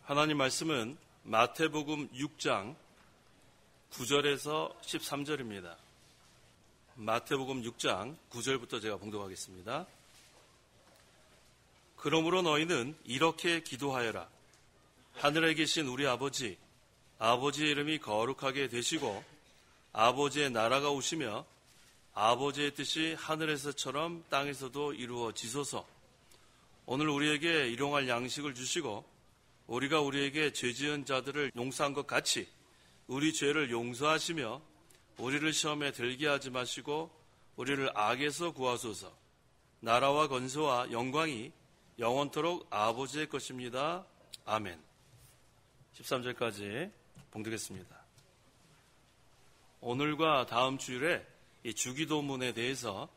하나님 말씀은 마태복음 6장 9절에서 13절입니다. 마태복음 6장 9절부터 제가 봉독하겠습니다. 그러므로 너희는 이렇게 기도하여라. 하늘에 계신 우리 아버지, 아버지의 이름이 거룩하게 되시고 아버지의 나라가 오시며 아버지의 뜻이 하늘에서처럼 땅에서도 이루어지소서. 오늘 우리에게 일용할 양식을 주시고 우리가 우리에게 죄지은 자들을 용서한 것 같이 우리 죄를 용서하시며 우리를 시험에 들게 하지 마시고 우리를 악에서 구하소서. 나라와 권세와 영광이 영원토록 아버지의 것입니다. 아멘. 13절까지 봉독했습니다. 오늘과 다음 주일에 이 주기도문에 대해서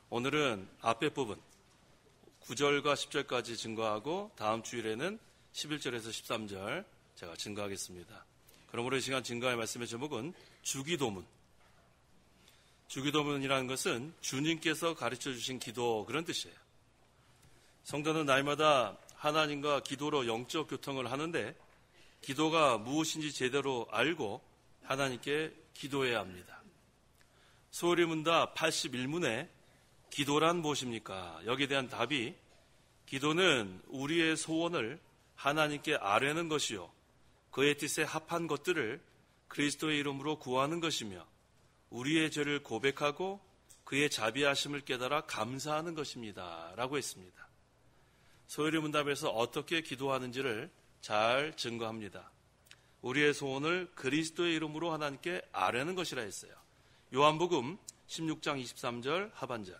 오늘은 앞에 부분 9절과 10절까지 증거하고 다음 주일에는 11절에서 13절 제가 증거하겠습니다. 그러므로 이 시간 증거할 말씀의 제목은 주기도문. 주기도문이라는 것은 주님께서 가르쳐 주신 기도, 그런 뜻이에요. 성도는 날마다 하나님과 기도로 영적 교통을 하는데 기도가 무엇인지 제대로 알고 하나님께 기도해야 합니다. 소홀히 문답 81문에 기도란 무엇입니까? 여기에 대한 답이 기도는 우리의 소원을 하나님께 아뢰는 것이요 그의 뜻에 합한 것들을 그리스도의 이름으로 구하는 것이며 우리의 죄를 고백하고 그의 자비하심을 깨달아 감사하는 것입니다. 라고 했습니다. 소홀히 문답에서 어떻게 기도하는지를 잘 증거합니다. 우리의 소원을 그리스도의 이름으로 하나님께 아뢰는 것이라 했어요. 요한복음 16장 23절 하반절.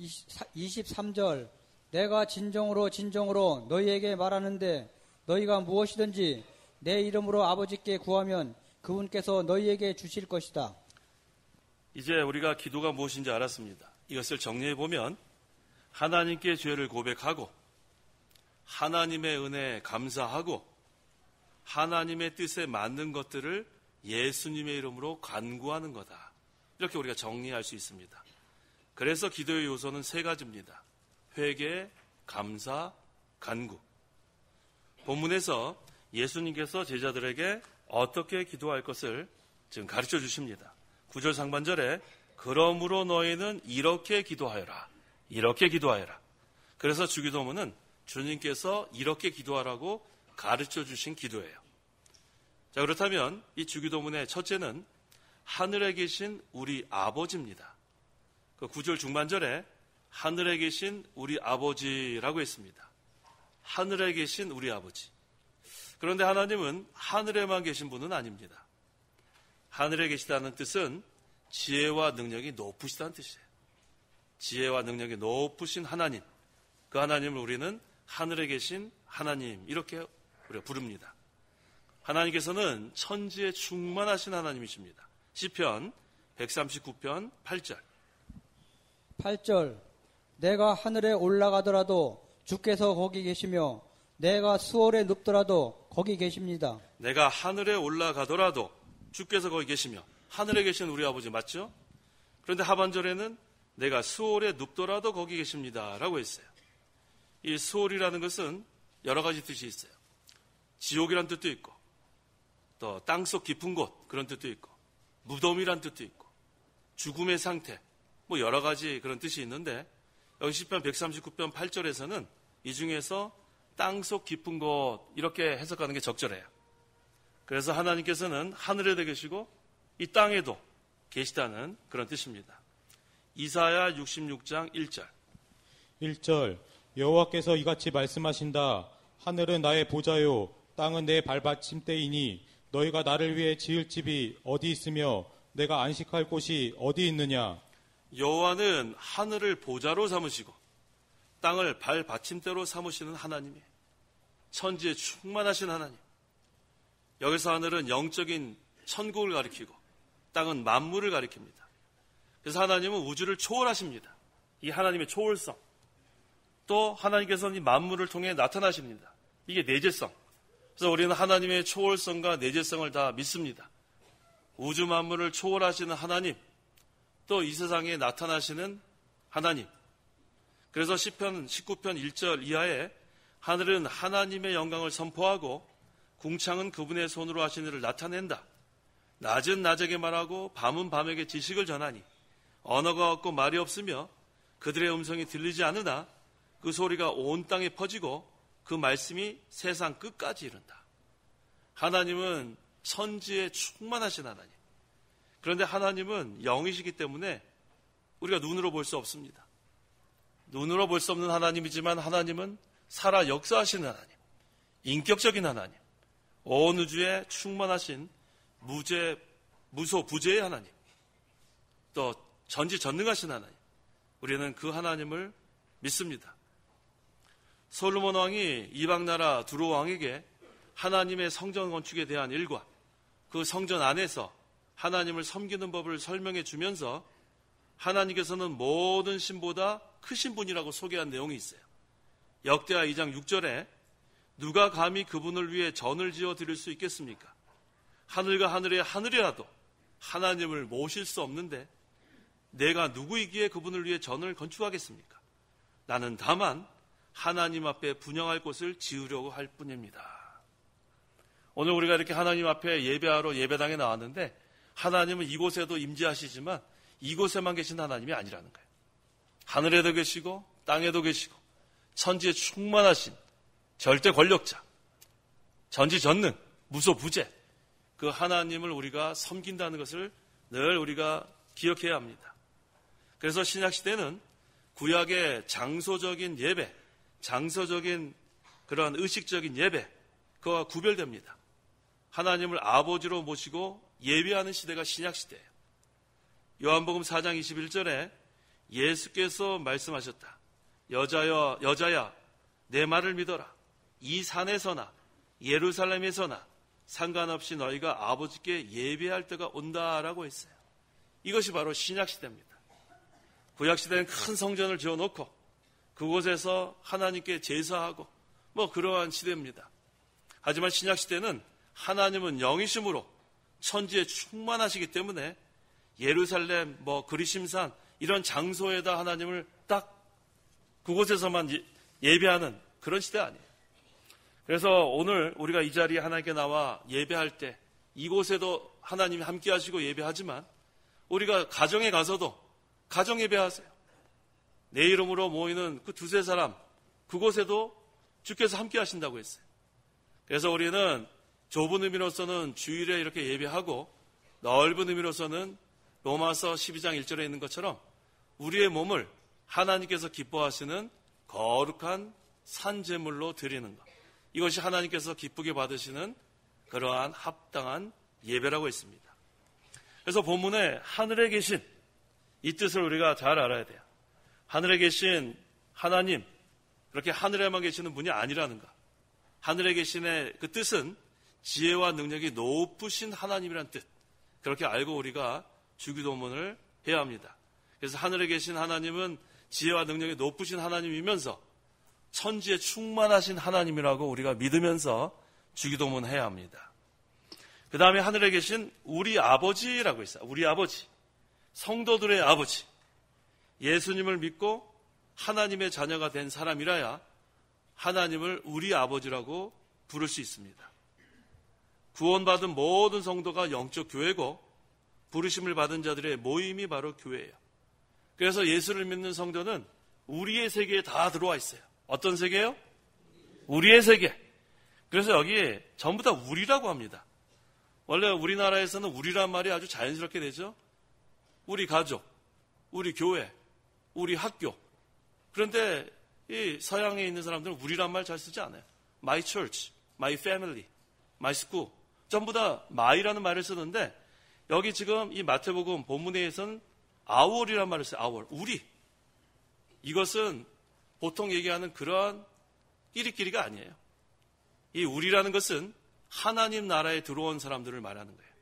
23절. 내가 진정으로 너희에게 말하는데 너희가 무엇이든지 내 이름으로 아버지께 구하면 그분께서 너희에게 주실 것이다. 이제 우리가 기도가 무엇인지 알았습니다. 이것을 정리해보면 하나님께 죄를 고백하고 하나님의 은혜에 감사하고 하나님의 뜻에 맞는 것들을 예수님의 이름으로 간구하는 거다. 이렇게 우리가 정리할 수 있습니다. 그래서 기도의 요소는 세 가지입니다. 회개, 감사, 간구. 본문에서 예수님께서 제자들에게 어떻게 기도할 것을 지금 가르쳐 주십니다. 9절 상반절에 그러므로 너희는 이렇게 기도하여라. 이렇게 기도하여라. 그래서 주기도문은 주님께서 이렇게 기도하라고 가르쳐 주신 기도예요. 자, 그렇다면 이 주기도문의 첫째는 하늘에 계신 우리 아버지입니다. 그 9절 중반절에 하늘에 계신 우리 아버지라고 했습니다. 하늘에 계신 우리 아버지. 그런데 하나님은 하늘에만 계신 분은 아닙니다. 하늘에 계시다는 뜻은 지혜와 능력이 높으시다는 뜻이에요. 지혜와 능력이 높으신 하나님, 그 하나님을 우리는 하늘에 계신 하나님, 이렇게 우리가 부릅니다. 하나님께서는 천지에 충만하신 하나님이십니다. 시편 139편 8절. 8절. 내가 하늘에 올라가더라도 주께서 거기 계시며 내가 수월에 눕더라도 거기 계십니다. 내가 하늘에 올라가더라도 주께서 거기 계시며, 하늘에 계신 우리 아버지 맞죠? 그런데 하반절에는 내가 수월에 눕더라도 거기 계십니다 라고 했어요. 이 수월이라는 것은 여러 가지 뜻이 있어요. 지옥이란 뜻도 있고 또 땅속 깊은 곳, 그런 뜻도 있고 무덤이란 뜻도 있고 죽음의 상태, 뭐 여러 가지 그런 뜻이 있는데 여기 시편 139편 8절에서는 이 중에서 땅속 깊은 곳, 이렇게 해석하는 게 적절해요. 그래서 하나님께서는 하늘에도 계시고 이 땅에도 계시다는 그런 뜻입니다. 이사야 66장 1절. 1절. 여호와께서 이같이 말씀하신다. 하늘은 나의 보좌요 땅은 내 발받침대이니 너희가 나를 위해 지을 집이 어디 있으며 내가 안식할 곳이 어디 있느냐. 여호와는 하늘을 보좌로 삼으시고 땅을 발받침대로 삼으시는 하나님이에요. 천지에 충만하신 하나님. 여기서 하늘은 영적인 천국을 가리키고 땅은 만물을 가리킵니다. 그래서 하나님은 우주를 초월하십니다. 이 하나님의 초월성. 또 하나님께서는 이 만물을 통해 나타나십니다. 이게 내재성. 그래서 우리는 하나님의 초월성과 내재성을 다 믿습니다. 우주 만물을 초월하시는 하나님, 또 이 세상에 나타나시는 하나님. 그래서 시편 19편 1절 이하에 하늘은 하나님의 영광을 선포하고 궁창은 그분의 손으로 하신 일을 나타낸다. 낮은 낮에게 말하고 밤은 밤에게 지식을 전하니 언어가 없고 말이 없으며 그들의 음성이 들리지 않으나 그 소리가 온 땅에 퍼지고 그 말씀이 세상 끝까지 이른다. 하나님은 천지에 충만하신 하나님. 그런데 하나님은 영이시기 때문에 우리가 눈으로 볼 수 없습니다. 눈으로 볼 수 없는 하나님이지만 하나님은 살아 역사하시는 하나님, 인격적인 하나님, 온 우주에 충만하신 무소부재의 하나님, 또 전지전능하신 하나님, 우리는 그 하나님을 믿습니다. 솔로몬 왕이 이방나라 두로 왕에게 하나님의 성전 건축에 대한 일과 그 성전 안에서 하나님을 섬기는 법을 설명해 주면서 하나님께서는 모든 신보다 크신 분이라고 소개한 내용이 있어요. 역대하 2장 6절에 누가 감히 그분을 위해 전을 지어 드릴 수 있겠습니까? 하늘과 하늘의 하늘이라도 하나님을 모실 수 없는데 내가 누구이기에 그분을 위해 전을 건축하겠습니까? 나는 다만 하나님 앞에 분향할 곳을 지으려고 할 뿐입니다. 오늘 우리가 이렇게 하나님 앞에 예배하러 예배당에 나왔는데 하나님은 이곳에도 임재하시지만 이곳에만 계신 하나님이 아니라는 거예요. 하늘에도 계시고 땅에도 계시고 천지에 충만하신 절대 권력자, 전지전능, 무소부재, 그 하나님을 우리가 섬긴다는 것을 늘 우리가 기억해야 합니다. 그래서 신약시대는 구약의 장소적인 예배, 장소적인 그러한 의식적인 예배, 그와 구별됩니다. 하나님을 아버지로 모시고 예배하는 시대가 신약시대예요. 요한복음 4장 21절에 예수께서 말씀하셨다. 여자야 내 말을 믿어라. 이 산에서나 예루살렘에서나 상관없이 너희가 아버지께 예배할 때가 온다라고 했어요. 이것이 바로 신약시대입니다. 구약시대는 큰 성전을 지어놓고 그곳에서 하나님께 제사하고 그러한 시대입니다. 하지만 신약시대는 하나님은 영이심으로 천지에 충만하시기 때문에 예루살렘, 그리심산 이런 장소에다 하나님을 딱 그곳에서만 예배하는 그런 시대 아니에요. 그래서 오늘 우리가 이 자리에 하나님께 나와 예배할 때 이곳에도 하나님이 함께 하시고 예배하지만 우리가 가정에 가서도 가정 예배하세요. 내 이름으로 모이는 그 두세 사람 그곳에도 주께서 함께 하신다고 했어요. 그래서 우리는 좁은 의미로서는 주일에 이렇게 예배하고 넓은 의미로서는 로마서 12장 1절에 있는 것처럼 우리의 몸을 하나님께서 기뻐하시는 거룩한 산제물로 드리는 것. 이것이 하나님께서 기쁘게 받으시는 그러한 합당한 예배라고 했습니다. 그래서 본문에 하늘에 계신 이 뜻을 우리가 잘 알아야 돼요. 하늘에 계신 하나님, 그렇게 하늘에만 계시는 분이 아니라는가. 하늘에 계신의 그 뜻은 지혜와 능력이 높으신 하나님이란 뜻. 그렇게 알고 우리가 주기도문을 해야 합니다. 그래서 하늘에 계신 하나님은 지혜와 능력이 높으신 하나님이면서 천지에 충만하신 하나님이라고 우리가 믿으면서 주기도문 해야 합니다. 그 다음에 하늘에 계신 우리 아버지라고 있어요. 우리 아버지, 성도들의 아버지. 예수님을 믿고 하나님의 자녀가 된 사람이라야 하나님을 우리 아버지라고 부를 수 있습니다. 구원받은 모든 성도가 영적 교회고 부르심을 받은 자들의 모임이 바로 교회예요. 그래서 예수를 믿는 성도는 우리의 세계에 다 들어와 있어요. 어떤 세계요? 우리의 세계. 그래서 여기 전부 다 우리라고 합니다. 원래 우리나라에서는 우리란 말이 아주 자연스럽게 되죠. 우리 가족, 우리 교회, 우리 학교. 그런데 이 서양에 있는 사람들은 우리란 말 잘 쓰지 않아요. My church, my family, my school. 전부 다 my라는 말을 쓰는데 여기 지금 이 마태복음 본문에서는 our이라는 말을 써요. our, 우리. 이것은 보통 얘기하는 그러한 끼리끼리가 아니에요. 이 우리라는 것은 하나님 나라에 들어온 사람들을 말하는 거예요.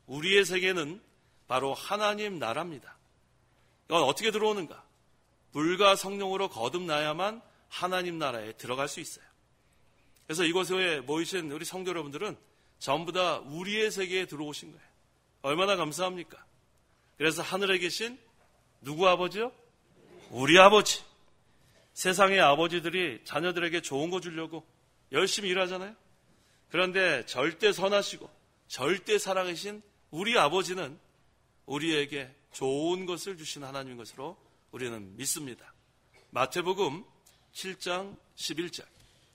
우리의 세계는 바로 하나님 나라입니다. 이건 어떻게 들어오는가? 불과 성령으로 거듭나야만 하나님 나라에 들어갈 수 있어요. 그래서 이곳에 모이신 우리 성도 여러분들은 전부 다 우리의 세계에 들어오신 거예요. 얼마나 감사합니까? 그래서 하늘에 계신 누구 아버지요? 우리 아버지. 세상의 아버지들이 자녀들에게 좋은 거 주려고 열심히 일하잖아요. 그런데 절대 선하시고 절대 사랑이신 우리 아버지는 우리에게 좋은 것을 주신 하나님인 것으로 우리는 믿습니다. 마태복음 7장 11절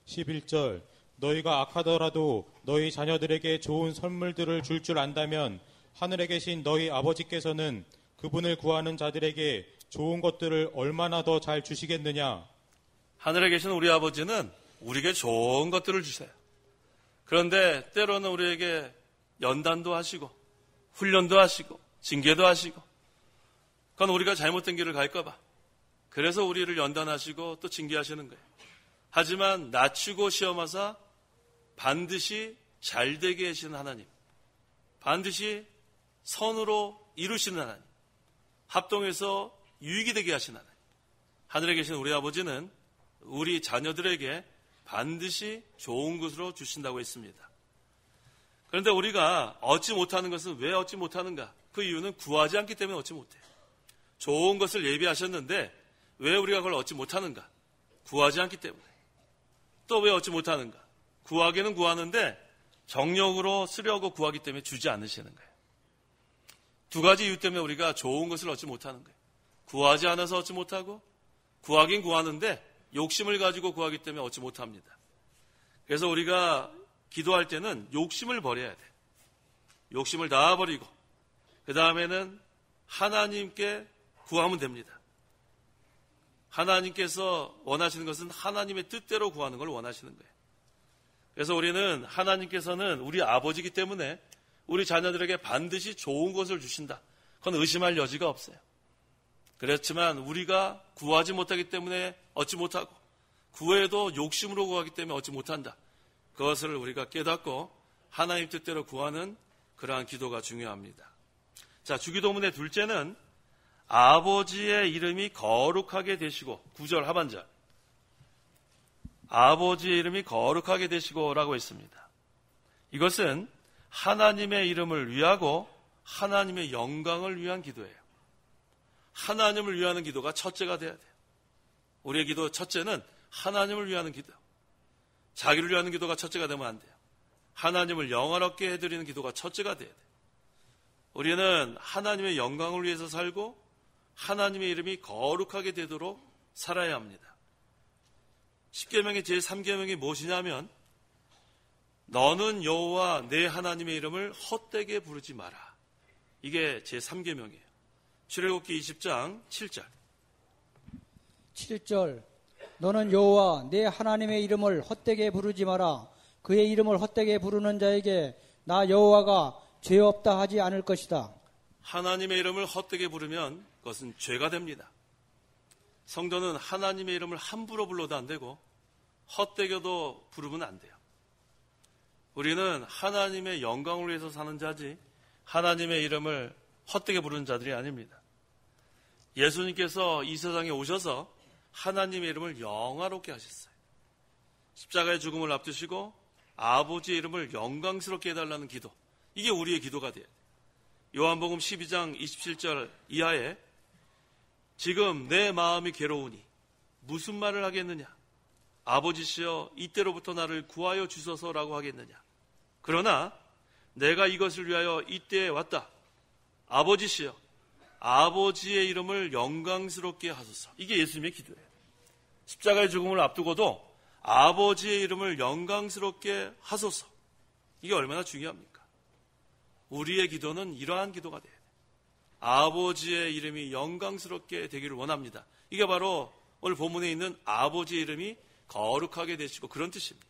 11절 너희가 악하더라도 너희 자녀들에게 좋은 선물들을 줄 안다면 하늘에 계신 너희 아버지께서는 그분을 구하는 자들에게 좋은 것들을 얼마나 더 잘 주시겠느냐. 하늘에 계신 우리 아버지는 우리에게 좋은 것들을 주세요. 그런데 때로는 우리에게 연단도 하시고 훈련도 하시고 징계도 하시고, 그건 우리가 잘못된 길을 갈까 봐 그래서 우리를 연단하시고 또 징계하시는 거예요. 하지만 낮추고 시험하사 반드시 잘되게 하시는 하나님, 반드시 선으로 이루시는 하나님, 합동해서 유익이 되게 하시는 하나님, 하늘에 계신 우리 아버지는 우리 자녀들에게 반드시 좋은 것으로 주신다고 했습니다. 그런데 우리가 얻지 못하는 것은 왜 얻지 못하는가? 그 이유는 구하지 않기 때문에 얻지 못해요. 좋은 것을 예비하셨는데 왜 우리가 그걸 얻지 못하는가? 구하지 않기 때문에. 또 왜 얻지 못하는가? 구하기는 구하는데 정력으로 쓰려고 구하기 때문에 주지 않으시는 거예요. 두 가지 이유 때문에 우리가 좋은 것을 얻지 못하는 거예요. 구하지 않아서 얻지 못하고, 구하긴 구하는데 욕심을 가지고 구하기 때문에 얻지 못합니다. 그래서 우리가 기도할 때는 욕심을 버려야 돼. 욕심을 다 버리고 그 다음에는 하나님께 구하면 됩니다. 하나님께서 원하시는 것은 하나님의 뜻대로 구하는 걸 원하시는 거예요. 그래서 우리는 하나님께서는 우리 아버지이기 때문에 우리 자녀들에게 반드시 좋은 것을 주신다. 그건 의심할 여지가 없어요. 그렇지만 우리가 구하지 못하기 때문에 얻지 못하고, 구해도 욕심으로 구하기 때문에 얻지 못한다. 그것을 우리가 깨닫고 하나님 뜻대로 구하는 그러한 기도가 중요합니다. 자, 주기도문의 둘째는 아버지의 이름이 거룩하게 되시고, 9절 하반절 아버지의 이름이 거룩하게 되시고라고 했습니다. 이것은 하나님의 이름을 위하고 하나님의 영광을 위한 기도예요. 하나님을 위하는 기도가 첫째가 돼야 돼요. 우리의 기도 첫째는 하나님을 위하는 기도. 자기를 위하는 기도가 첫째가 되면 안 돼요. 하나님을 영화롭게 해드리는 기도가 첫째가 돼야 돼요. 우리는 하나님의 영광을 위해서 살고 하나님의 이름이 거룩하게 되도록 살아야 합니다. 10계명의 제3계명이 무엇이냐면, 너는 여호와 내 하나님의 이름을 헛되게 부르지 마라. 이게 제3계명이에요. 출애굽기 20장 7절 7절 너는 여호와 내 하나님의 이름을 헛되게 부르지 마라. 그의 이름을 헛되게 부르는 자에게 나 여호와가 죄 없다 하지 않을 것이다. 하나님의 이름을 헛되게 부르면 그것은 죄가 됩니다. 성도는 하나님의 이름을 함부로 불러도 안 되고 헛되게도 부르면 안 돼요. 우리는 하나님의 영광을 위해서 사는 자지 하나님의 이름을 헛되게 부르는 자들이 아닙니다. 예수님께서 이 세상에 오셔서 하나님의 이름을 영화롭게 하셨어요. 십자가의 죽음을 앞두시고 아버지의 이름을 영광스럽게 해달라는 기도, 이게 우리의 기도가 돼요. 요한복음 12장 27절 이하에 지금 내 마음이 괴로우니 무슨 말을 하겠느냐? 아버지시여 이때로부터 나를 구하여 주소서라고 하겠느냐? 그러나 내가 이것을 위하여 이때에 왔다. 아버지시여 아버지의 이름을 영광스럽게 하소서. 이게 예수님의 기도예요. 십자가의 죽음을 앞두고도 아버지의 이름을 영광스럽게 하소서. 이게 얼마나 중요합니까? 우리의 기도는 이러한 기도가 돼야 돼요. 아버지의 이름이 영광스럽게 되기를 원합니다. 이게 바로 오늘 본문에 있는 아버지의 이름이 거룩하게 되시고 그런 뜻입니다.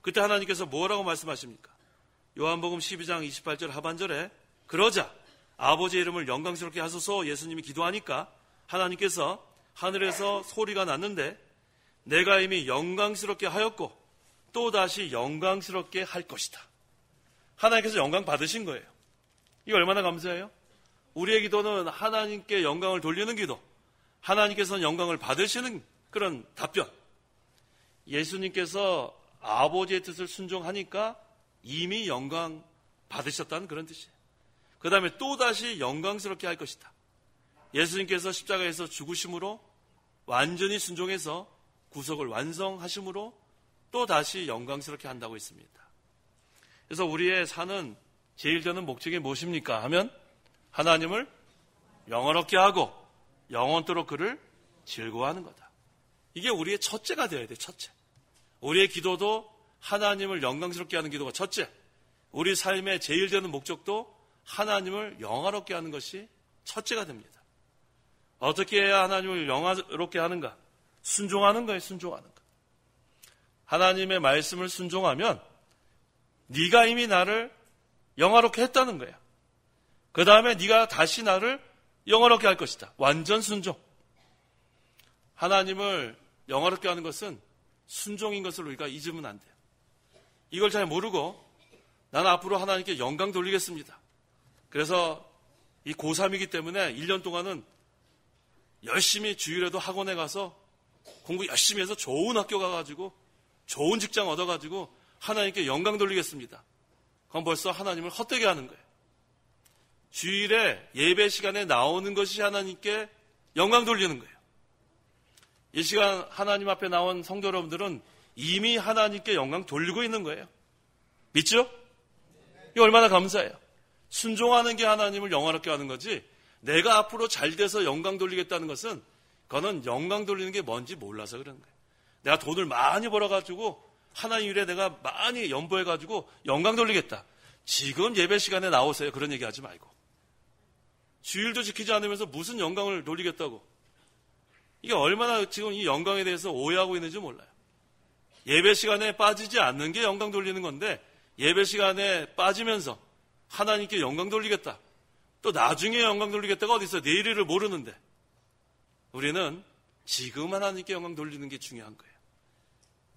그때 하나님께서 뭐라고 말씀하십니까? 요한복음 12장 28절 하반절에 그러자 아버지의 이름을 영광스럽게 하소서 예수님이 기도하니까 하나님께서 하늘에서 소리가 났는데 내가 이미 영광스럽게 하였고 또다시 영광스럽게 할 것이다. 하나님께서 영광 받으신 거예요. 이거 얼마나 감사해요? 우리의 기도는 하나님께 영광을 돌리는 기도, 하나님께서는 영광을 받으시는 그런 답변. 예수님께서 아버지의 뜻을 순종하니까 이미 영광 받으셨다는 그런 뜻이에요. 그 다음에 또다시 영광스럽게 할 것이다. 예수님께서 십자가에서 죽으심으로 완전히 순종해서 구속을 완성하심으로 또 다시 영광스럽게 한다고 했습니다. 그래서 우리의 사는 제일 저는 목적이 무엇입니까? 하면 하나님을 영원롭게 하고 영원토록 그를 즐거워하는 거다. 이게 우리의 첫째가 되어야 돼, 첫째. 우리의 기도도 하나님을 영광스럽게 하는 기도가 첫째. 우리 삶의 제일 되는 목적도 하나님을 영화롭게 하는 것이 첫째가 됩니다. 어떻게 해야 하나님을 영화롭게 하는가? 순종하는 거예요, 순종하는 거. 하나님의 말씀을 순종하면 네가 이미 나를 영화롭게 했다는 거야. 그 다음에 네가 다시 나를 영화롭게 할 것이다. 완전 순종. 하나님을 영화롭게 하는 것은 순종인 것을 우리가 잊으면 안 돼요. 이걸 잘 모르고 나는 앞으로 하나님께 영광 돌리겠습니다. 그래서 이 고3이기 때문에 1년 동안은 열심히 주일에도 학원에 가서 공부 열심히 해서 좋은 학교 가가지고 좋은 직장 얻어가지고 하나님께 영광 돌리겠습니다. 그럼 벌써 하나님을 헛되게 하는 거예요. 주일에 예배 시간에 나오는 것이 하나님께 영광 돌리는 거예요. 이 시간 하나님 앞에 나온 성도 여러분들은 이미 하나님께 영광 돌리고 있는 거예요. 믿죠? 이거 얼마나 감사해요. 순종하는 게 하나님을 영화롭게 하는 거지, 내가 앞으로 잘 돼서 영광 돌리겠다는 것은 그거는 영광 돌리는 게 뭔지 몰라서 그러는 거예요. 내가 돈을 많이 벌어가지고 하나님 일에 내가 많이 연보해가지고 영광 돌리겠다. 지금 예배 시간에 나오세요. 그런 얘기 하지 말고. 주일도 지키지 않으면서 무슨 영광을 돌리겠다고. 이게 얼마나 지금 이 영광에 대해서 오해하고 있는지 몰라요. 예배 시간에 빠지지 않는 게 영광 돌리는 건데, 예배 시간에 빠지면서 하나님께 영광 돌리겠다. 또 나중에 영광 돌리겠다가 어디 있어요? 내일을 모르는데. 우리는 지금 하나님께 영광 돌리는 게 중요한 거예요.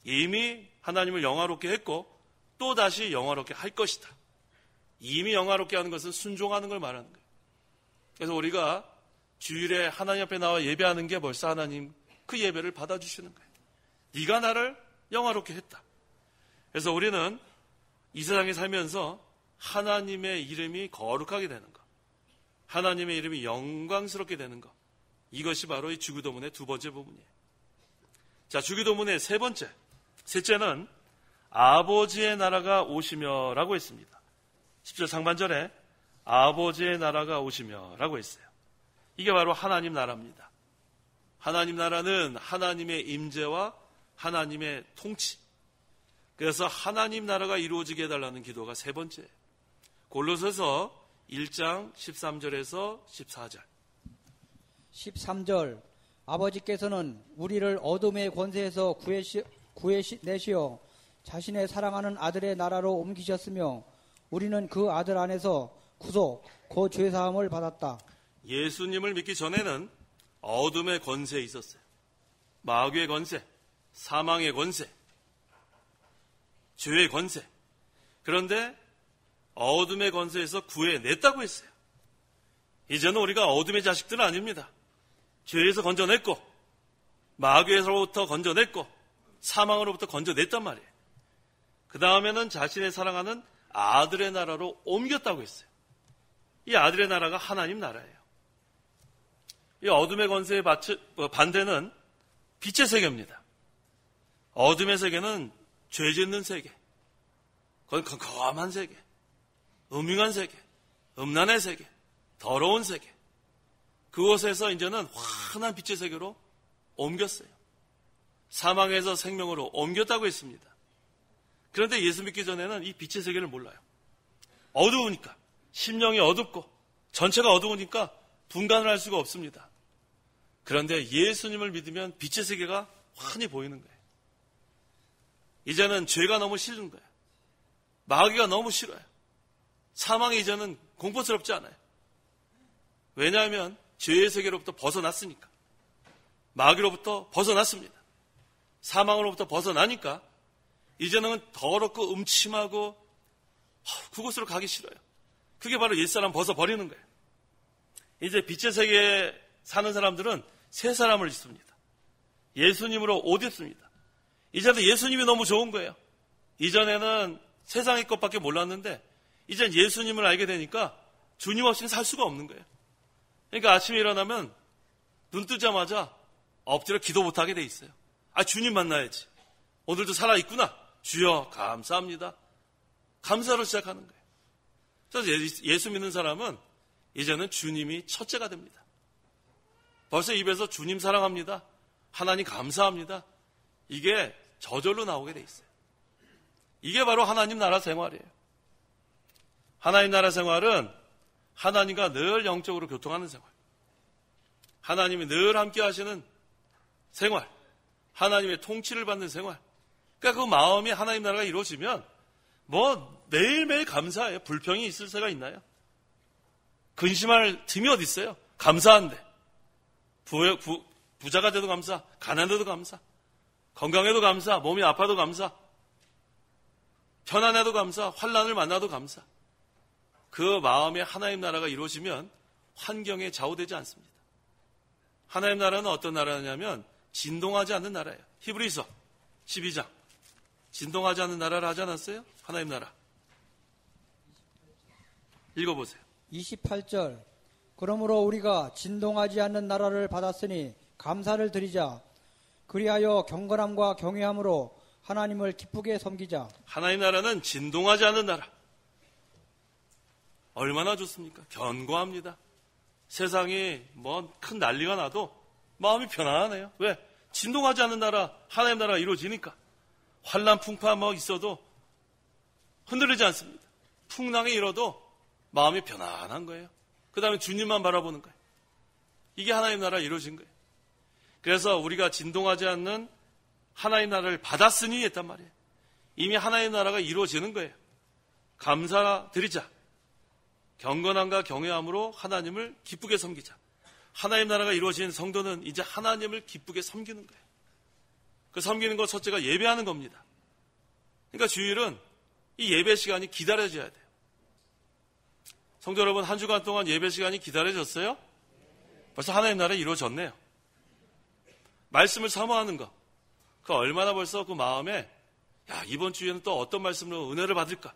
이미 하나님을 영화롭게 했고 또 다시 영화롭게 할 것이다. 이미 영화롭게 하는 것은 순종하는 걸 말하는 거예요. 그래서 우리가 주일에 하나님 앞에 나와 예배하는 게 벌써 하나님 그 예배를 받아주시는 거예요. 네가 나를 영화롭게 했다. 그래서 우리는 이 세상에 살면서 하나님의 이름이 거룩하게 되는 것, 하나님의 이름이 영광스럽게 되는 것, 이것이 바로 이 주기도문의 두 번째 부분이에요. 자, 주기도문의 세 번째, 셋째는 아버지의 나라가 오시며 라고 했습니다. 10절 상반절에 아버지의 나라가 오시며 라고 했어요. 이게 바로 하나님 나라입니다. 하나님 나라는 하나님의 임재와 하나님의 통치. 그래서 하나님 나라가 이루어지게 해달라는 기도가 세 번째예요. 골로새서 1장 13절에서 14절. 13절 아버지께서는 우리를 어둠의 권세에서 구해내시어 자신의 사랑하는 아들의 나라로 옮기셨으며 우리는 그 아들 안에서 구속, 그 죄사함을 받았다. 예수님을 믿기 전에는 어둠의 권세에 있었어요. 마귀의 권세, 사망의 권세, 죄의 권세. 그런데 어둠의 권세에서 구해냈다고 했어요. 이제는 우리가 어둠의 자식들은 아닙니다. 죄에서 건져냈고 마귀에서부터 건져냈고 사망으로부터 건져냈단 말이에요. 그 다음에는 자신의 사랑하는 아들의 나라로 옮겼다고 했어요. 이 아들의 나라가 하나님 나라예요. 이 어둠의 권세의 반대는 빛의 세계입니다. 어둠의 세계는 죄 짓는 세계, 그건 컴컴한 세계, 음흉한 세계, 음란의 세계, 더러운 세계. 그곳에서 이제는 환한 빛의 세계로 옮겼어요. 사망에서 생명으로 옮겼다고 했습니다. 그런데 예수 믿기 전에는 이 빛의 세계를 몰라요. 어두우니까, 심령이 어둡고 전체가 어두우니까 분간을 할 수가 없습니다. 그런데 예수님을 믿으면 빛의 세계가 환히 보이는 거예요. 이제는 죄가 너무 싫은 거예요. 마귀가 너무 싫어요. 사망이 이제는 공포스럽지 않아요. 왜냐하면 죄의 세계로부터 벗어났으니까. 마귀로부터 벗어났습니다. 사망으로부터 벗어나니까 이제는 더럽고 음침하고 그곳으로 가기 싫어요. 그게 바로 옛사람 벗어버리는 거예요. 이제 빛의 세계에 사는 사람들은 새 사람을 입습니다. 예수님으로 옷 입습니다. 이제는 예수님이 너무 좋은 거예요. 이전에는 세상의 것밖에 몰랐는데 이젠 예수님을 알게 되니까 주님 없이는 살 수가 없는 거예요. 그러니까 아침에 일어나면 눈 뜨자마자 엎드려 기도 못하게 돼 있어요. 주님 만나야지. 오늘도 살아있구나. 주여 감사합니다. 감사로 시작하는 거예요. 그래서 예수 믿는 사람은 이제는 주님이 첫째가 됩니다. 벌써 입에서 주님 사랑합니다. 하나님 감사합니다. 이게 저절로 나오게 돼 있어요. 이게 바로 하나님 나라 생활이에요. 하나님 나라 생활은 하나님과 늘 영적으로 교통하는 생활. 하나님이 늘 함께 하시는 생활. 하나님의 통치를 받는 생활. 그러니까 그 마음이 하나님 나라가 이루어지면 매일매일 감사해요. 불평이 있을 새가 있나요? 근심할 틈이 어디 있어요? 감사한데. 부자가 돼도 감사, 가난해도 감사, 건강해도 감사, 몸이 아파도 감사, 편안해도 감사, 환난을 만나도 감사. 그 마음에 하나님 나라가 이루어지면 환경에 좌우되지 않습니다. 하나님 나라는 어떤 나라냐면 진동하지 않는 나라예요. 히브리서 12장. 진동하지 않는 나라를 하지 않았어요? 하나님 나라. 읽어보세요. 28절. 그러므로 우리가 진동하지 않는 나라를 받았으니 감사를 드리자. 그리하여 경건함과 경외함으로 하나님을 기쁘게 섬기자. 하나님 나라는 진동하지 않는 나라. 얼마나 좋습니까? 견고합니다. 세상이 큰 난리가 나도 마음이 편안해요. 왜? 진동하지 않는 나라, 하나님 나라가 이루어지니까. 환난 풍파 있어도 흔들리지 않습니다. 풍랑이 일어도 마음이 편안한 거예요. 그 다음에 주님만 바라보는 거예요. 이게 하나님 나라 이루어진 거예요. 그래서 우리가 진동하지 않는 하나님 나라를 받았으니 했단 말이에요. 이미 하나님 나라가 이루어지는 거예요. 감사드리자. 경건함과 경외함으로 하나님을 기쁘게 섬기자. 하나님 나라가 이루어진 성도는 이제 하나님을 기쁘게 섬기는 거예요. 그 섬기는 것 첫째가 예배하는 겁니다. 그러니까 주일은 이 예배 시간이 기다려져야 돼요. 성도 여러분, 한 주간 동안 예배 시간이 기다려졌어요? 벌써 하나님 나라가 이루어졌네요. 말씀을 사모하는 거. 그 얼마나 벌써 그 마음에 이번 주에는 또 어떤 말씀으로 은혜를 받을까?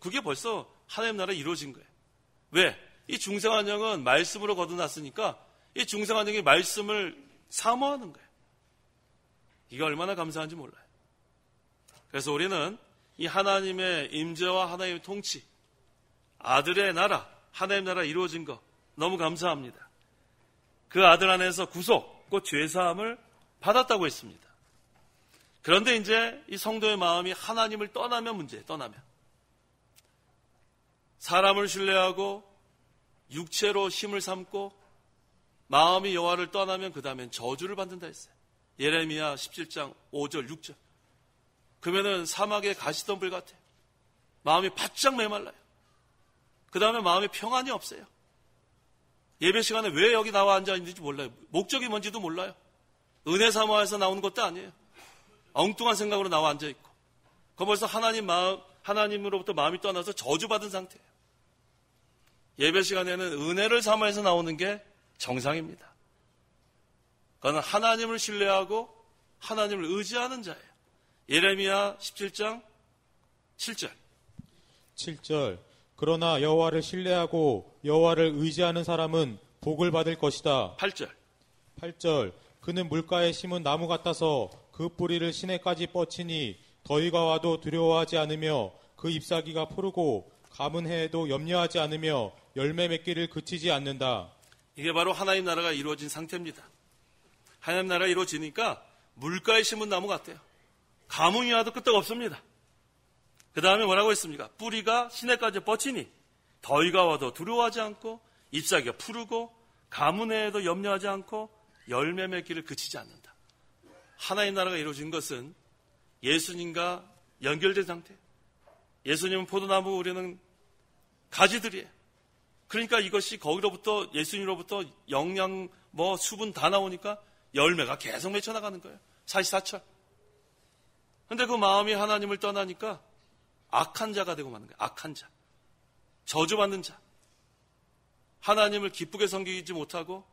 그게 벌써 하나님 나라가 이루어진 거예요. 왜? 이 중생한 영은 말씀으로 거듭났으니까 이 중생한 영이 말씀을 사모하는 거예요. 이게 얼마나 감사한지 몰라요. 그래서 우리는 이 하나님의 임재와 하나님의 통치, 아들의 나라, 하나님 나라 이루어진 거 너무 감사합니다. 그 아들 안에서 구속, 곧 죄사함을 받았다고 했습니다. 그런데 이제 이 성도의 마음이 하나님을 떠나면 문제예요. 떠나면. 사람을 신뢰하고 육체로 힘을 삼고 마음이 여호와를 떠나면 그 다음엔 저주를 받는다 했어요. 예레미야 17장 5절 6절. 그러면은 사막의 가시덤불 같아요. 마음이 바짝 메말라요. 그 다음에 마음에 평안이 없어요. 예배 시간에 왜 여기 나와 앉아 있는지 몰라요. 목적이 뭔지도 몰라요. 은혜 사모해서 나오는 것도 아니에요. 엉뚱한 생각으로 나와 앉아 있고. 그거 벌써 하나님으로부터 마음이 떠나서 저주받은 상태예요. 예배 시간에는 은혜를 사모해서 나오는 게 정상입니다. 그건 하나님을 신뢰하고 하나님을 의지하는 자예요. 예레미야 17장 7절. 7절. 그러나 여호와를 신뢰하고 여호와를 의지하는 사람은 복을 받을 것이다. 8절. 8절. 그는 물가에 심은 나무 같아서 그 뿌리를 시내까지 뻗치니 더위가 와도 두려워하지 않으며 그 잎사귀가 푸르고 가뭄 해에도 염려하지 않으며 열매 맺기를 그치지 않는다. 이게 바로 하나님 나라가 이루어진 상태입니다. 하나님 나라가 이루어지니까 물가에 심은 나무 같아요. 가뭄이 와도 끄떡 없습니다. 그 다음에 뭐라고 했습니까? 뿌리가 시내까지 뻗치니 더위가 와도 두려워하지 않고 잎사귀가 푸르고 가뭄 해에도 염려하지 않고 열매 맺기를 그치지 않는다. 하나님 나라가 이루어진 것은 예수님과 연결된 상태예요. 예수님은 포도나무, 우리는 가지들이에요. 그러니까 이것이 거기로부터 예수님으로부터 영양, 수분 다 나오니까 열매가 계속 맺혀나가는 거예요. 사시사철. 그런데 그 마음이 하나님을 떠나니까 악한 자가 되고 마는 거예요. 악한 자. 저주받는 자. 하나님을 기쁘게 섬기지 못하고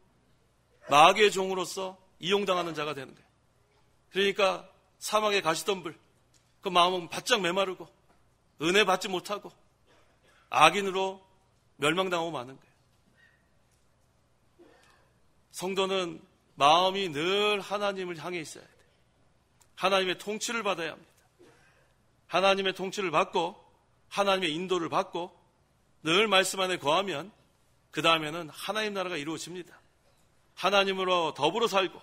마귀의 종으로서 이용당하는 자가 되는 거예요. 그러니까 사막에 가시덤불, 그 마음은 바짝 메마르고 은혜 받지 못하고 악인으로 멸망당하고 마는 거예요. 성도는 마음이 늘 하나님을 향해 있어야 돼요. 하나님의 통치를 받아야 합니다. 하나님의 통치를 받고 하나님의 인도를 받고 늘 말씀 안에 거하면 그 다음에는 하나님 나라가 이루어집니다. 하나님으로 더불어 살고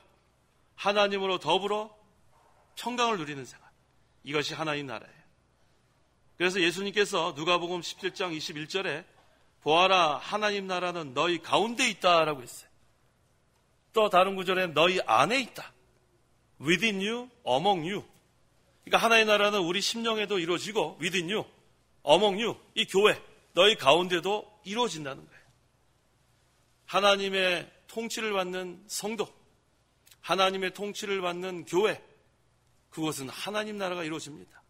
하나님으로 더불어 평강을 누리는 생활. 이것이 하나님 나라예요. 그래서 예수님께서 누가복음 17장 21절에 보아라 하나님 나라는 너희 가운데 있다라고 했어요. 또 다른 구절에 너희 안에 있다. Within you, among you. 그러니까 하나님 나라는 우리 심령에도 이루어지고 within you, among you. 이 교회, 너희 가운데도 이루어진다는 거예요. 하나님의 통치를 받는 성도, 하나님의 통치를 받는 교회, 그것은 하나님 나라가 이루어집니다.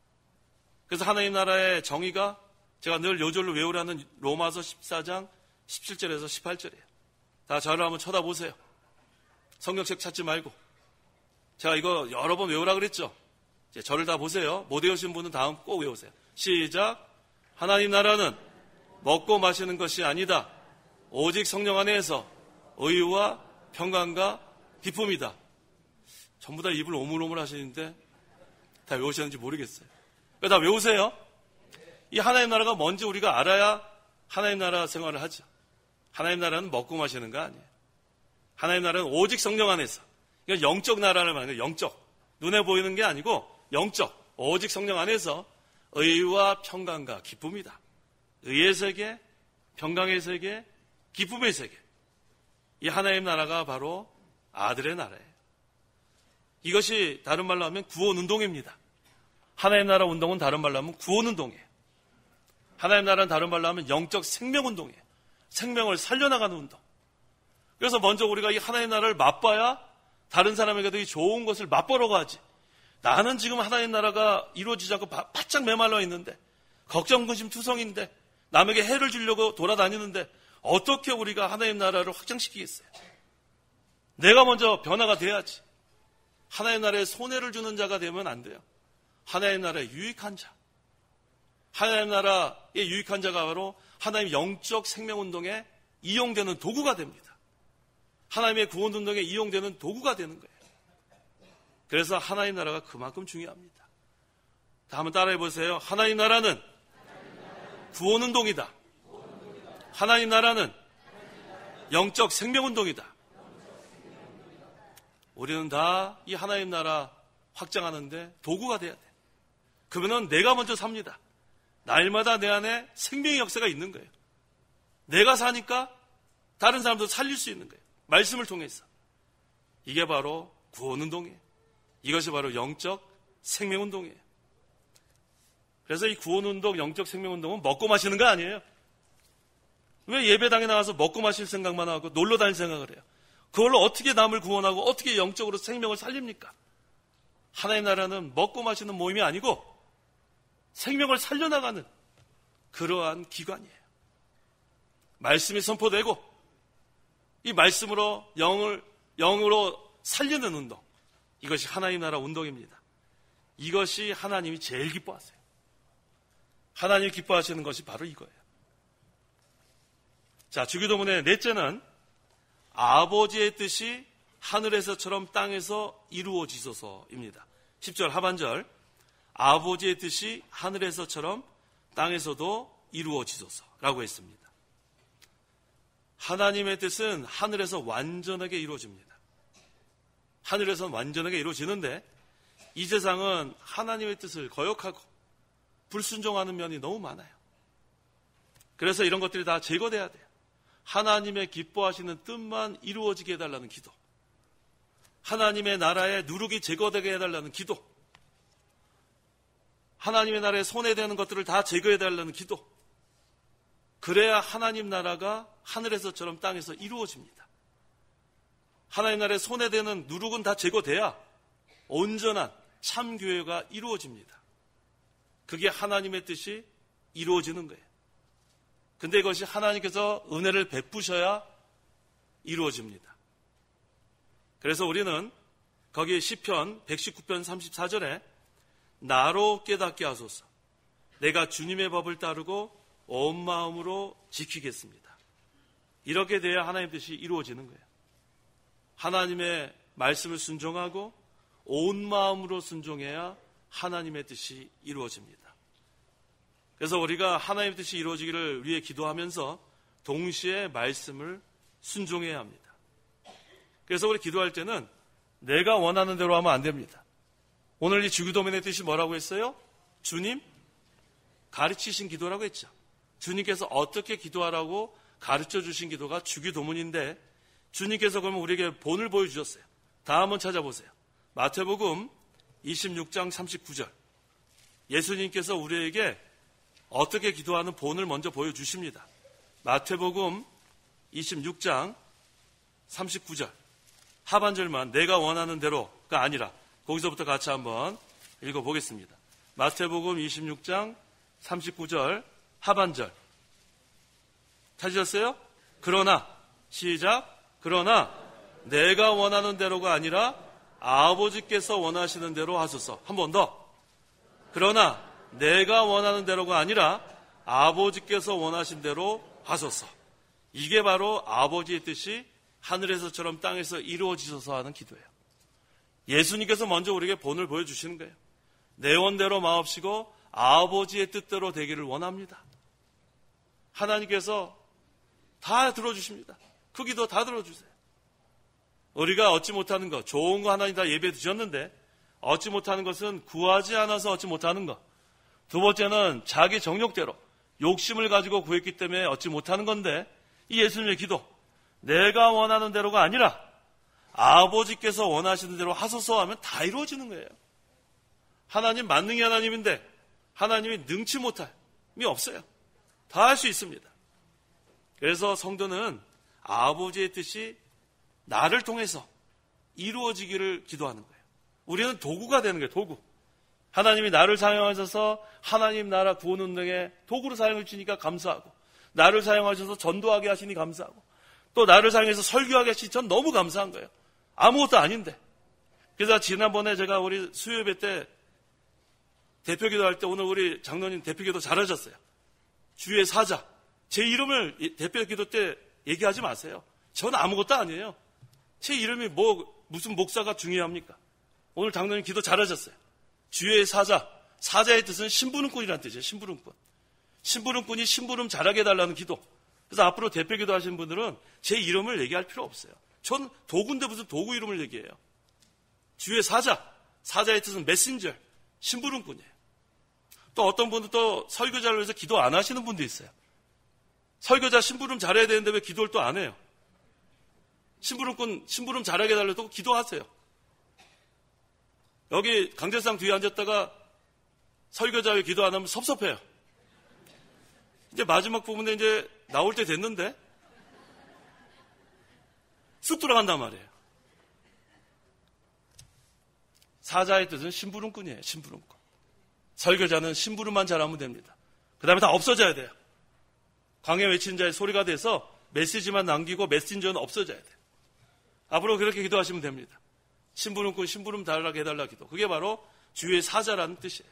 그래서 하나님 나라의 정의가 제가 늘 요절로 외우라는 로마서 14장 17절에서 18절이에요. 다 저를 한번 쳐다보세요. 성경책 찾지 말고. 제가 이거 여러 번 외우라 그랬죠. 이제 저를 다 보세요. 못 외우신 분은 다음 꼭 외우세요. 시작. 하나님 나라는 먹고 마시는 것이 아니다. 오직 성령 안에서 의와 평강과 기쁨이다. 전부 다 입을 오물오물 하시는데 다 외우셨는지 모르겠어요. 다 외우세요. 이 하나님 나라가 뭔지 우리가 알아야 하나님 나라 생활을 하죠. 하나님 나라는 먹고 마시는 거 아니에요. 하나님 나라는 오직 성령 안에서. 이건 영적 나라를 말하는 거예요. 영적. 눈에 보이는 게 아니고 영적. 오직 성령 안에서 의와 평강과 기쁨이다. 의의 세계, 평강의 세계, 기쁨의 세계. 이 하나님 나라가 바로 아들의 나라예요. 이것이 다른 말로 하면 구원운동입니다. 하나님 나라 운동은 다른 말로 하면 구원운동이에요. 하나님 나라는 다른 말로 하면 영적 생명운동이에요. 생명을 살려나가는 운동. 그래서 먼저 우리가 이 하나님 나라를 맛봐야 다른 사람에게도 이 좋은 것을 맛보러 가지. 나는 지금 하나님 나라가 이루어지지 않고 바짝 메말라 있는데 걱정, 근심, 투성인데 남에게 해를 주려고 돌아다니는데 어떻게 우리가 하나님 나라를 확장시키겠어요? 내가 먼저 변화가 돼야지. 하나님 나라에 손해를 주는 자가 되면 안 돼요. 하나님 나라에 유익한 자. 하나님 나라에 유익한 자가 바로 하나님의 영적 생명운동에 이용되는 도구가 됩니다. 하나님의 구원운동에 이용되는 도구가 되는 거예요. 그래서 하나님 나라가 그만큼 중요합니다. 다 한번 따라해 보세요. 하나님 나라는 구원운동이다. 하나님 나라는 영적 생명운동이다. 우리는 다 이 하나님 나라 확장하는데 도구가 돼야 돼. 그러면 내가 먼저 삽니다. 날마다 내 안에 생명의 역사가 있는 거예요. 내가 사니까 다른 사람도 살릴 수 있는 거예요. 말씀을 통해서. 이게 바로 구원운동이에요. 이것이 바로 영적 생명운동이에요. 그래서 이 구원운동, 영적 생명운동은 먹고 마시는 거 아니에요. 왜 예배당에 나와서 먹고 마실 생각만 하고 놀러 다닐 생각을 해요? 그걸로 어떻게 남을 구원하고 어떻게 영적으로 생명을 살립니까? 하나님 나라는 먹고 마시는 모임이 아니고 생명을 살려나가는 그러한 기관이에요. 말씀이 선포되고 이 말씀으로 영으로 살리는 운동. 이것이 하나님 나라 운동입니다. 이것이 하나님이 제일 기뻐하세요. 하나님이 기뻐하시는 것이 바로 이거예요. 자, 주기도문의 넷째는 아버지의 뜻이 하늘에서처럼 땅에서 이루어지소서입니다. 10절 하반절 아버지의 뜻이 하늘에서처럼 땅에서도 이루어지소서라고 했습니다. 하나님의 뜻은 하늘에서 완전하게 이루어집니다. 하늘에서는 완전하게 이루어지는데 이 세상은 하나님의 뜻을 거역하고 불순종하는 면이 너무 많아요. 그래서 이런 것들이 다 제거돼야 돼요. 하나님의 기뻐하시는 뜻만 이루어지게 해달라는 기도. 하나님의 나라의 누룩이 제거되게 해달라는 기도. 하나님의 나라에 손해되는 것들을 다 제거해달라는 기도. 그래야 하나님 나라가 하늘에서처럼 땅에서 이루어집니다. 하나님 나라에 손해되는 누룩은 다 제거돼야 온전한 참교회가 이루어집니다. 그게 하나님의 뜻이 이루어지는 거예요. 근데 이것이 하나님께서 은혜를 베푸셔야 이루어집니다. 그래서 우리는 거기 시편 119편 34절에 나로 깨닫게 하소서. 내가 주님의 법을 따르고 온 마음으로 지키겠습니다. 이렇게 돼야 하나님의 뜻이 이루어지는 거예요. 하나님의 말씀을 순종하고 온 마음으로 순종해야 하나님의 뜻이 이루어집니다. 그래서 우리가 하나님의 뜻이 이루어지기를 위해 기도하면서 동시에 말씀을 순종해야 합니다. 그래서 우리 기도할 때는 내가 원하는 대로 하면 안 됩니다. 오늘 이 주기도문의 뜻이 뭐라고 했어요? 주님 가르치신 기도라고 했죠. 주님께서 어떻게 기도하라고 가르쳐 주신 기도가 주기도문인데 주님께서 그러면 우리에게 본을 보여주셨어요. 다음 한번 찾아보세요. 마태복음 26장 39절. 예수님께서 우리에게 어떻게 기도하는 본을 먼저 보여주십니다. 마태복음 26장 39절. 하반절만 내가 원하는 대로가 아니라 거기서부터 같이 한번 읽어보겠습니다. 마태복음 26장 39절 하반절. 찾으셨어요? 그러나 시작. 그러나 내가 원하는 대로가 아니라 아버지께서 원하시는 대로 하소서. 한 번 더. 그러나 내가 원하는 대로가 아니라 아버지께서 원하신 대로 하소서. 이게 바로 아버지의 뜻이 하늘에서처럼 땅에서 이루어지셔서 하는 기도예요. 예수님께서 먼저 우리에게 본을 보여주시는 거예요. 내 원대로 마옵시고 아버지의 뜻대로 되기를 원합니다. 하나님께서 다 들어주십니다. 그 기도 다 들어주세요. 우리가 얻지 못하는 것, 좋은 거 하나님 다 예배 드렸는데 얻지 못하는 것은 구하지 않아서 얻지 못하는 것. 두 번째는 자기 정욕대로 욕심을 가지고 구했기 때문에 얻지 못하는 건데 이 예수님의 기도, 내가 원하는 대로가 아니라 아버지께서 원하시는 대로 하소서 하면 다 이루어지는 거예요. 하나님 만능의 하나님인데 하나님이 능치 못함이 없어요. 다 할 수 있습니다. 그래서 성도는 아버지의 뜻이 나를 통해서 이루어지기를 기도하는 거예요. 우리는 도구가 되는 거예요. 도구. 하나님이 나를 사용하셔서 하나님 나라 구원 운동에 도구로 사용해 주시니까 감사하고, 나를 사용하셔서 전도하게 하시니 감사하고, 또 나를 사용해서 설교하게 하시니 전 너무 감사한 거예요. 아무것도 아닌데. 그래서 지난번에 제가 우리 수요예배 때 대표기도 할 때 오늘 우리 장로님 대표기도 잘하셨어요. 주의 사자. 제 이름을 대표기도 때 얘기하지 마세요. 전 아무것도 아니에요. 제 이름이 무슨 목사가 중요합니까? 오늘 장로님 기도 잘하셨어요. 주의 사자. 사자의 뜻은 심부름꾼이라는 뜻이에요. 심부름꾼. 심부름꾼이 심부름 잘하게 해달라는 기도. 그래서 앞으로 대표기도 하신 분들은 제 이름을 얘기할 필요 없어요. 전 도구인데 무슨 도구 이름을 얘기해요. 주의 사자. 사자의 뜻은 메신저. 심부름꾼이에요. 또 어떤 분은 또 설교자를 위해서 기도 안 하시는 분도 있어요. 설교자 심부름 잘해야 되는데 왜 기도를 또 안 해요? 심부름꾼 심부름 잘하게 해달라고 기도하세요. 여기 강제상 뒤에 앉았다가 설교자 왜 기도 안 하면 섭섭해요. 이제 마지막 부분에 이제 나올 때 됐는데 쑥 들어간단 말이에요. 사자의 뜻은 심부름꾼이에요. 심부름꾼. 설교자는 심부름만 잘하면 됩니다. 그 다음에 다 없어져야 돼요. 광야 외치는 자의 소리가 돼서 메시지만 남기고 메신저는 없어져야 돼요. 앞으로 그렇게 기도하시면 됩니다. 심부름꾼 심부름 달라고 해달라 기도. 그게 바로 주의 사자라는 뜻이에요.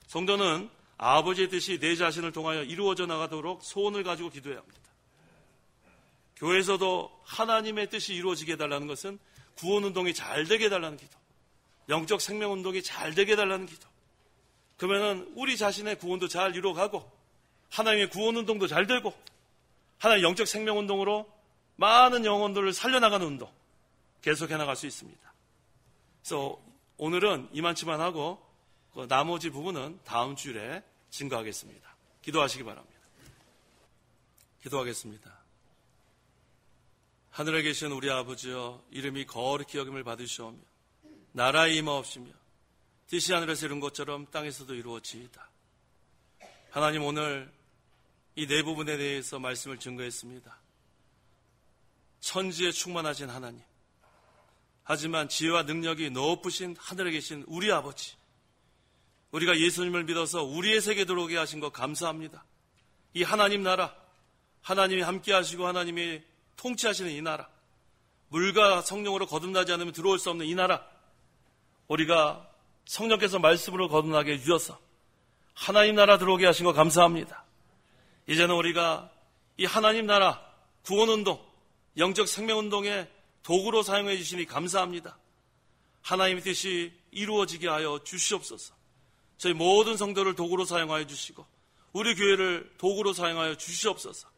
성도는 아버지의 뜻이 내 자신을 통하여 이루어져 나가도록 소원을 가지고 기도해야 합니다. 교회에서도 하나님의 뜻이 이루어지게 해달라는 것은 구원운동이 잘 되게 해달라는 기도, 영적 생명운동이 잘 되게 해달라는 기도. 그러면 우리 자신의 구원도 잘 이루어가고 하나님의 구원운동도 잘 되고 하나님의 영적 생명운동으로 많은 영혼들을 살려나가는 운동 계속해 나갈 수 있습니다. 그래서 오늘은 이만치만 하고 그 나머지 부분은 다음 주일에 증거하겠습니다. 기도하시기 바랍니다. 기도하겠습니다. 하늘에 계신 우리 아버지여, 이름이 거룩히 여김을 받으시오며 나라의 임하옵시며 뜻이 하늘에서 이룬 것처럼 땅에서도 이루어지이다. 하나님, 오늘 이 네 부분에 대해서 말씀을 증거했습니다. 천지에 충만하신 하나님, 하지만 지혜와 능력이 높으신 하늘에 계신 우리 아버지, 우리가 예수님을 믿어서 우리의 세계에 들어오게 하신 것 감사합니다. 이 하나님 나라, 하나님이 함께 하시고 하나님이 통치하시는 이 나라, 물과 성령으로 거듭나지 않으면 들어올 수 없는 이 나라, 우리가 성령께서 말씀으로 거듭나게 해주셔서 하나님 나라 들어오게 하신 것 감사합니다. 이제는 우리가 이 하나님 나라 구원운동, 영적 생명운동의 도구로 사용해 주시니 감사합니다. 하나님의 뜻이 이루어지게 하여 주시옵소서. 저희 모든 성도를 도구로 사용하여 주시고 우리 교회를 도구로 사용하여 주시옵소서.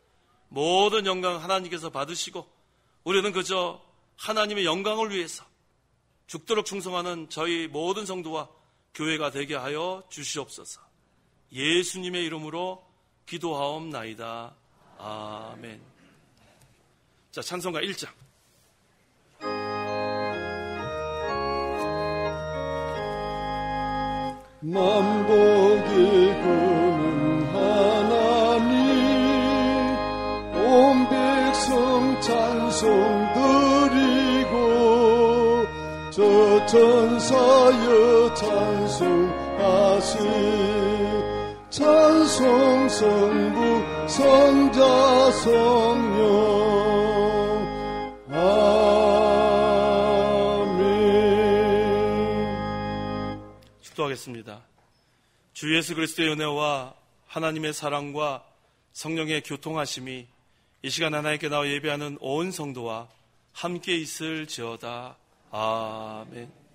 모든 영광 하나님께서 받으시고 우리는 그저 하나님의 영광을 위해서 죽도록 충성하는 저희 모든 성도와 교회가 되게 하여 주시옵소서. 예수님의 이름으로 기도하옵나이다. 아멘. 자, 찬송가 1장. 만복이 그는 하나님 온 백성 찬송 드리고 저 천사여 찬송하시 찬송 성부 성자 성령 기도하겠습니다. 주 예수 그리스도의 은혜와 하나님의 사랑과 성령의 교통하심이 이 시간 하나님께 나와 예배하는 온 성도와 함께 있을지어다. 아멘.